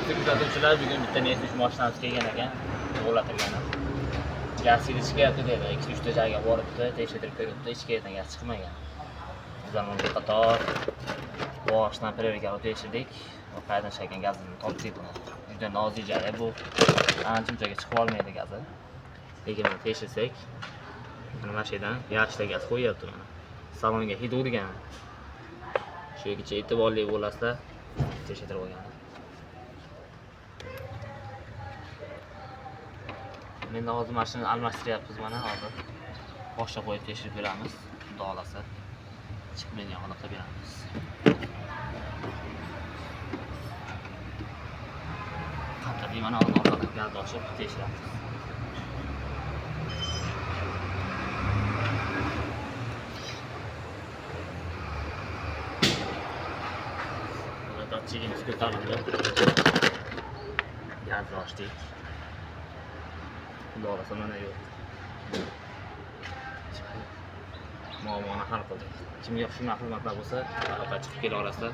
Hurmatli kuzatuvchilar, bugun bitta Nexus mashinasi kelgan ekan, o'latilgan. Gaz idishga dedi, 2-3 ta joyga boribdi, tekshirib ko'ribdi, hech qayerdan gaz chiqmagan. Bizlar uni qator boshdan priorga tekshirdik, va qayerdan chiqqan gazni topdik buni. Juda nozik joy bu. Ancha joyga chiqib olmaydi gazi. Lekin buni tekshirsak, mana shu yerdan yaxshi gaz qo'yapti mana. Salonga hid urgan. Shu yergacha e'tiborli bo'lasizlar, tekshirib olgan. Menda hozir mashinani almashtiryapmiz mana hozir. Boshqa qo'yib tekshirib beramiz. Xudo xolasa chiqmaydigan holatda qilib beramiz. Qattiq mana hozir orqadan gaz ochib tekshiramiz. Mana datchigimiz ko'tarildi. Gaz ochdik. Xudo xolasa mana yo'q. Muammoni hal qildik. Kimga shunaqa xizmatlar bo'lsa, faqat chiqib kela olasizlar.